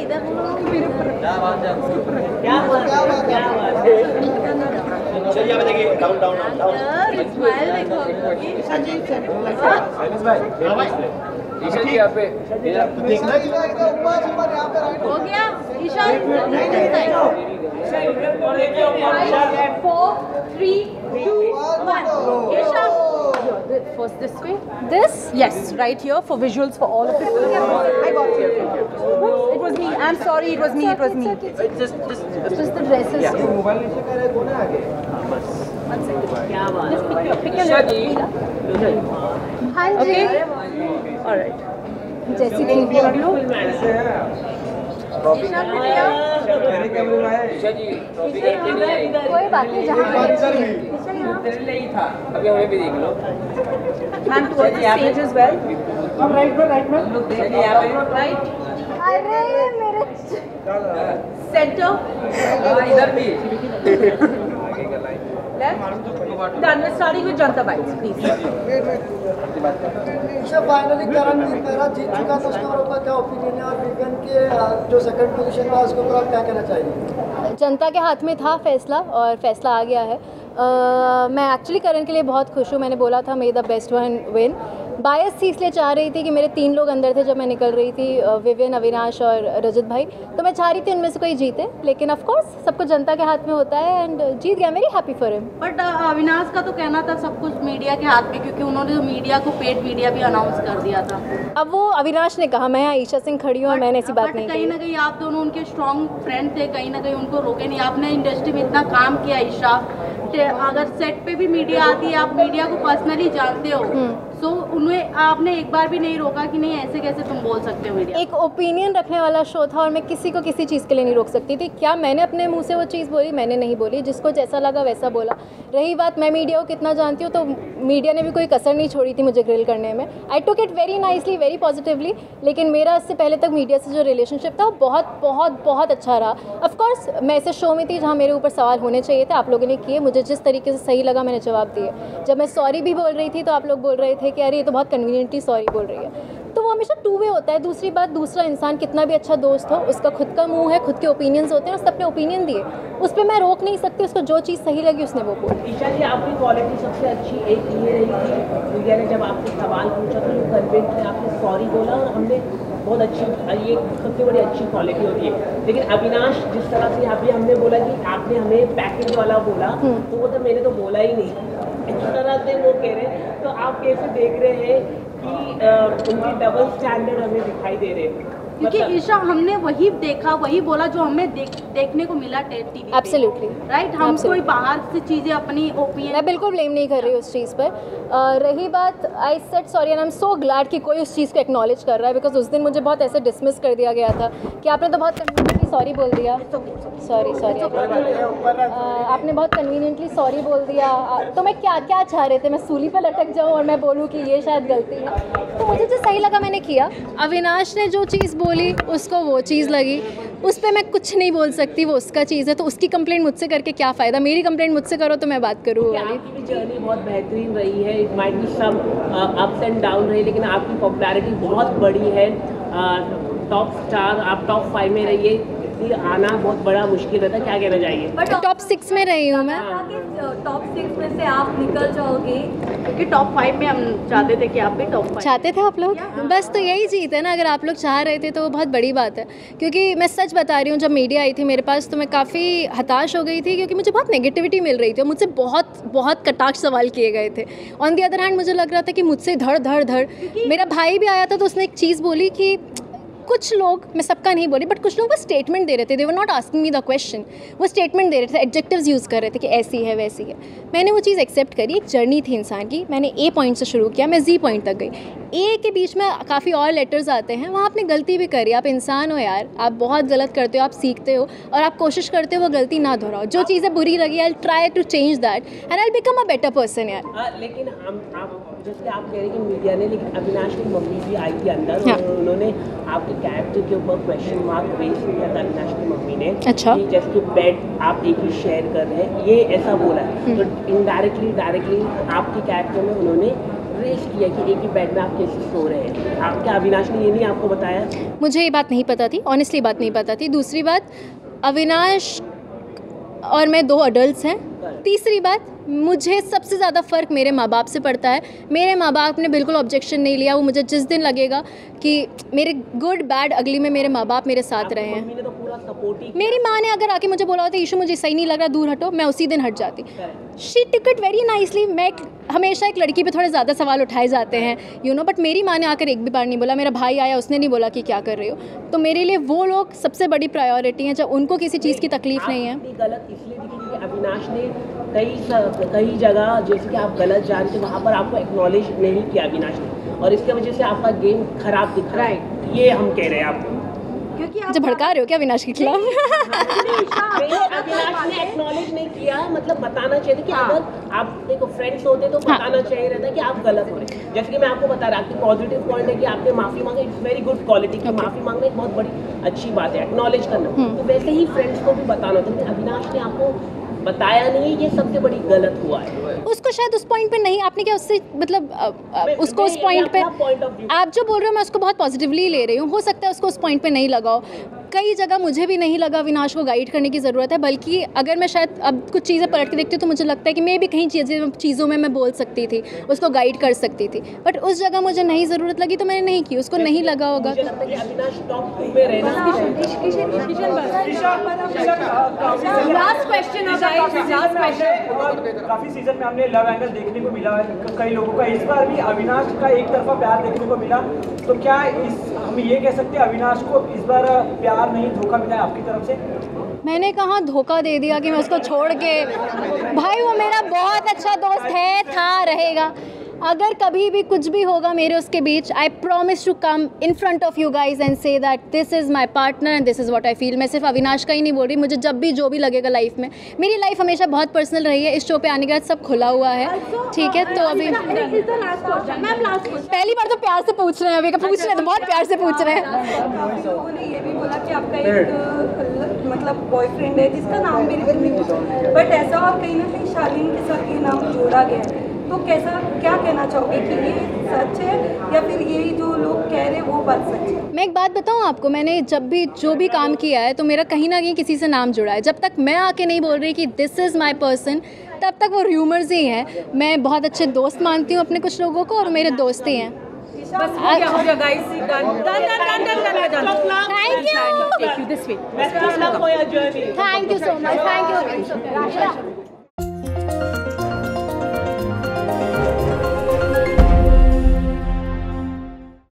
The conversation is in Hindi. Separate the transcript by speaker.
Speaker 1: इधर मेरे ऊपर
Speaker 2: क्या बात है। चलिए यहाँ पे देखिए, डाउन डाउन डाउन।
Speaker 1: स्माइल देखो
Speaker 2: ईशा जी यहाँ पे देखना
Speaker 1: हो गया Isha 4 3 2 1 Isha first this way yes right here for visuals for all of it I got you it was me I'm sorry it was me
Speaker 2: just
Speaker 1: just the dresses
Speaker 2: mobile नीचे करे कौन है आगे बस
Speaker 1: क्या बात just pick your
Speaker 2: ईशा जी
Speaker 1: हाँ जी all right जैसी थी ईशा
Speaker 2: मेरे कैमरे में है ईशा जी
Speaker 1: कोई बात नहीं जहाँ
Speaker 2: तेरे लिए ही था अभी हमें भी देख लो
Speaker 1: ma'am two stage as well
Speaker 2: right में चलिए यहाँ पे
Speaker 1: right अरे मेरे सेंटर
Speaker 2: इधर भी
Speaker 1: Done. We're starting with Janta Bites, please.
Speaker 3: Finally Karan मेरा जीत चुका था, उसके ऊपर क्या ओपिनियन है और विगन के जो सेकंड पोजीशन में उसके ऊपर आप क्या कहना चाहिए?
Speaker 4: जनता के हाथ में था फैसला और फैसला आ गया है। मैं एक्चुअली करण के लिए बहुत खुश हूँ। मैंने बोला था may the best one win. Bias थी इसलिए चाह रही थी कि मेरे 3 लोग अंदर थे जब मैं निकल रही थी, विवियन, अविनाश और रजत भाई, तो मैं चाह रही थी उनमें से कोई जीते, लेकिन ऑफ कोर्स सब कुछ जनता के हाथ में होता है एंड जीत गया। Very happy for him.
Speaker 1: But Avinash का तो कहना था सब कुछ मीडिया के हाथ में, क्योंकि उन्होंने मीडिया को पेड मीडिया भी अनाउंस कर दिया था।
Speaker 4: अब वो अविनाश ने कहा, मैं यहाँ ईशा सिंह खड़ी हूँ और मैंने ऐसी बात नहीं
Speaker 1: कहीं ना कहीं आप दोनों उनके स्ट्रॉन्ग फ्रेंड थे, कहीं ना कहीं उनको रोके नहीं। आपने इंडस्ट्री में इतना काम किया ईशा, अगर सेट पे भी मीडिया आती है, आप मीडिया को पर्सनली जानते हो, तो उन्हें आपने एक बार भी नहीं रोका कि नहीं ऐसे कैसे तुम बोल सकते हो मीडिया।
Speaker 4: एक ओपिनियन रखने वाला शो था और मैं किसी को किसी चीज़ के लिए नहीं रोक सकती थी। क्या मैंने अपने मुंह से वो चीज़ बोली? मैंने नहीं बोली। जिसको जैसा लगा वैसा बोला। रही बात मैं मीडिया को कितना जानती हूँ, तो मीडिया ने भी कोई कसर नहीं छोड़ी थी मुझे ग्रिल करने में। I took it very nicely, very positively. लेकिन मेरा इससे पहले तक मीडिया से जो रिलेशनशिप था वो बहुत बहुत बहुत अच्छा रहा। ऑफकोर्स मैं ऐसे शो में थी जहाँ मेरे ऊपर सवाल होने चाहिए थे, आप लोगों ने किए। मुझे जिस तरीके से सही लगा मैंने जवाब दिए। जब मैं सॉरी भी बोल रही थी तो आप लोग बोल रहे थे कि अरे ये तो बहुत कन्वीनियंटली सॉरी बोल रही है। तो वो हमेशा 2 वे होता है। दूसरी बात, दूसरा इंसान कितना भी अच्छा दोस्त हो, उसका खुद का मुंह है, खुद के ओपिनियंस होते हैं, उसने अपने ओपिनियन दिए, उस पर मैं रोक नहीं सकती। उसको जो चीज़ सही लगी उसने वो बोली।
Speaker 5: ईशा जी, आपकी क्वालिटी सबसे अच्छी एक ये रही थी, मीडिया ने जब आपसे सवाल पूछा तो यू कन्विंस में आपने सॉरी बोला और हमने बहुत अच्छी, ये सबसे बड़ी अच्छी क्वालिटी होती है। लेकिन अविनाश जिस तरह से अभी हमने बोला कि आपने हमें पैकेज वाला बोला, तो वो तो मैंने तो बोला ही नहीं, इस तरह से वो कह रहे हैं। तो आप कैसे देख रहे हैं कि उनकी डबल स्टैंडर्ड हमें दिखाई दे रहे हैं?
Speaker 1: क्योंकि ईशा हमने वही देखा, वही बोला जो हमें देखने को मिला टीवी पे।
Speaker 4: Absolutely
Speaker 1: right. हम कोई बाहर से चीज़ें अपनी ओपिनियन,
Speaker 4: मैं बिल्कुल ब्लेम नहीं कर रही उस चीज़ पर। रही बात, I said sorry and I am so glad कि कोई उस चीज़ को एक्नॉलेज कर रहा है, बिकॉज उस दिन मुझे बहुत ऐसे डिसमिस कर दिया गया था कि आपने तो बहुत कन्वीनियंटली सॉरी बोल दिया। सॉरी आपने बहुत कन्वीनियंटली सॉरी बोल दिया। तो मैं क्या चाह रहे थे? मैं सूली पर लटक जाऊँ और मैं बोलूँ कि ये शायद गलती है? तो मुझे जो सही लगा मैंने किया। अविनाश ने जो चीज़ बोली उसको वो चीज़ लगी, उस पर मैं कुछ नहीं बोल सकती, वो उसका चीज़ है। तो उसकी कंप्लेंट मुझसे करके क्या फ़ायदा? मेरी कंप्लेंट मुझसे करो तो मैं बात करूँ वाली।
Speaker 5: आपकी भी जर्नी बहुत बेहतरीन रही है, it might be some ups and down रही, लेकिन आपकी पॉपुलैरिटी बहुत बड़ी है। टॉप स्टार, आप टॉप 5 में रहिए, आना बहुत बड़ा मुश्किल रहता है। क्या कहना चाहिए?
Speaker 4: बट टॉप 6 में रही हूँ मैं।
Speaker 1: टॉप 6 में से आप निकल जाओगे, क्योंकि टॉप 5 में हम चाहते थे कि आप भी टॉप 5
Speaker 4: चाहते थे आप लोग। बस तो यही जीत है ना, अगर आप लोग चाह रहे थे तो वो बहुत बड़ी बात है। क्योंकि मैं सच बता रही हूँ, जब मीडिया आई थी मेरे पास तो मैं काफ़ी हताश हो गई थी, क्योंकि मुझे बहुत नेगेटिविटी मिल रही थी और मुझसे बहुत बहुत कटाक्ष सवाल किए गए थे। ऑन दी अदर हैंड मुझे लग रहा था कि मुझसे धड़। मेरा भाई भी आया था तो उसने एक चीज़ बोली कि कुछ लोग, मैं सबका नहीं बोली, बट कुछ लोग वो स्टेटमेंट दे रहे थे, they were not asking me the question, वो स्टेटमेंट दे रहे थे, एडजेक्टिव्स यूज़ कर रहे थे कि ऐसी है वैसी है। मैंने वो चीज़ एक्सेप्ट करी। एक जर्नी थी इंसान की, मैंने ए पॉइंट से शुरू किया, मैं जी पॉइंट तक गई। ए के बीच में काफ़ी और लेटर्स आते हैं, वहाँ आपने गलती भी करी। आप इंसान हो यार, आप बहुत गलत करते हो, आप सीखते हो और आप कोशिश करते हो वो गलती ना दोहराओ। जो चीज़ें बुरी लगी, I try to change that and I will become a better person यार।
Speaker 5: लेकिन आप जैसे आप कह रहे हैं कि मीडिया ने, लेकिन अविनाश की मम्मी भी आई थी अंदर,
Speaker 4: हाँ।
Speaker 5: और उन्होंने आपके कैरेक्टर के ऊपर क्वेश्चन मार्क रेज किया था अविनाश की मम्मी ने।
Speaker 4: अच्छा।
Speaker 5: कि जैसे बेड आप एक ही शेयर कर रहे हैं, ये ऐसा बोला है। तो इनडायरेक्टली डायरेक्टली आपके कैरेक्टर में उन्होंने रेस किया कि एक ही बेड में आप कैसे सो रहे हैं? आप क्या अविनाश ने ये नहीं आपको बताया?
Speaker 4: मुझे ये बात नहीं पता थी, ऑनेस्टली बात नहीं पता थी। दूसरी बात, अविनाश और मैं 2 अडल्ट्स हैं। तीसरी बात, मुझे सबसे ज़्यादा फ़र्क मेरे माँ बाप से पड़ता है। मेरे माँ बाप ने बिल्कुल ऑब्जेक्शन नहीं लिया। वो मुझे जिस दिन लगेगा कि मेरे गुड बैड अगली में मेरे माँ बाप मेरे साथ रहे हैं।
Speaker 5: मम्मी ने तो पूरा सपोर्ट ही
Speaker 4: मेरी माँ ने अगर आके मुझे बोला होता ईशू मुझे सही नहीं लग रहा, दूर हटो, मैं उसी दिन हट जाती। She took it very nicely. मैं हमेशा एक लड़की पे थोड़े ज़्यादा सवाल उठाए जाते हैं यू नो, बट मेरी माँ ने आकर एक भी बार नहीं बोला। मेरा भाई आया, उसने नहीं बोला कि क्या कर रही हो। तो मेरे लिए वो लोग सबसे बड़ी प्रायोरिटी हैं, जब उनको किसी चीज़ की तकलीफ नहीं है।
Speaker 5: गलत इसलिए दिखी क्योंकि अविनाश ने कई जगह जैसे कि आप गलत जानते वहाँ पर आपको एक्नॉलेज नहीं किया अविनाश ने, और इसके वजह से आपका गेम खराब दिख रहा है। ये हम कह रहे हैं आपको,
Speaker 1: क्योंकि
Speaker 4: मुझे भड़का रहे हो क्या अविनाश के खिलाफ?
Speaker 5: अविनाश ने एक्नॉलेज नहीं किया, मतलब बताना चाहिए था कि अगर आप देखो फ्रेंड्स होते तो बताना चाहिए रहता कि आप गलत हो रहे। जैसे कि मैं आपको बता रहा कि पॉजिटिव पॉइंट है कि आपने माफी मांगी, इट्स वेरी गुड क्वालिटी की। माफी मांगना एक बहुत बड़ी अच्छी बात है, एक्नॉलेज करना। तो वैसे ही फ्रेंड्स को भी बताना था कि अविनाश ने आपको बताया नहीं, ये सबसे बड़ी गलत हुआ है।
Speaker 4: उसको शायद उस पॉइंट पे नहीं, आपने क्या उससे मतलब उसको उस पॉइंट पे, आप जो बोल रहे हो मैं उसको बहुत पॉजिटिवली ले रही हूँ। हो सकता है उसको उस पॉइंट पे नहीं लगाओ। कई जगह मुझे भी नहीं लगा अविनाश को गाइड करने की ज़रूरत है, बल्कि अगर मैं शायद अब कुछ चीज़ें पलट के देखती हूँ तो मुझे लगता है कि मैं भी कहीं चीज़ों में मैं बोल सकती थी, उसको गाइड कर सकती थी, बट उस जगह मुझे नहीं ज़रूरत लगी तो मैंने नहीं की। उसको नहीं लगा होगा।
Speaker 5: मुझे लगता है कि अविनाश टॉप 2 में रहना।
Speaker 1: लास्ट क्वेश्चन है गाइस, लास्ट क्वेश्चन।
Speaker 6: काफी सीजन में हमने लव एंगल देखने को मिला है कई लोगों का, इस बार भी अविनाश का एक तरफा प्यार देखने को मिला। तो क्या हम ये कह सकते हैं अविनाश को इस बार प्यार नहीं धोखा मिला है आपकी तरफ से?
Speaker 4: मैंने कहाँ धोखा दे दिया कि मैं उसको छोड़ के, भाई वो मेरा बहुत अच्छा दोस्त है, था, रहेगा। अगर कभी भी कुछ भी होगा मेरे उसके बीच, I promise to come in front of you guys and say that this is my partner and this is what I feel. मैं सिर्फ अविनाश का ही नहीं बोल रही, मुझे जब भी जो भी लगेगा लाइफ में, मेरी लाइफ हमेशा बहुत पर्सनल रही है। इस शो पे आने के बाद सब खुला हुआ है, ठीक है? तो अभी पहली बार तो प्यार से पूछ रहे हैं, अभी का पूछ रहे हैं तो बहुत प्यार से पूछ रहे हैं।
Speaker 7: काफी लोगों ने ये भी बोला कि आपका एक मतलब बॉयफ्रेंड है जिसका नाम भी नहीं पूछा, बट ऐसा और कहीं ना कहीं शालीन के साथ ये नाम जोड़ा गया है। तो कैसा, क्या कहना चाहोगे कि ये सच है या फिर ये जो लोग कह रहे हैं वो बात सच है?
Speaker 4: मैं एक बात बताऊं आपको, मैंने जब भी जो भी काम किया है तो मेरा कहीं ना कहीं किसी से नाम जुड़ा है। जब तक मैं आके नहीं बोल रही कि दिस इज़ माई पर्सन, तब तक वो र्यूमर्स ही हैं। मैं बहुत अच्छे दोस्त मानती हूँ अपने कुछ लोगों को, और मेरे दोस्त ही हैं।
Speaker 1: बस हो गया guys, done.
Speaker 4: Thank you,
Speaker 5: Best of luck for your journey.
Speaker 4: Thank you so much, thank you.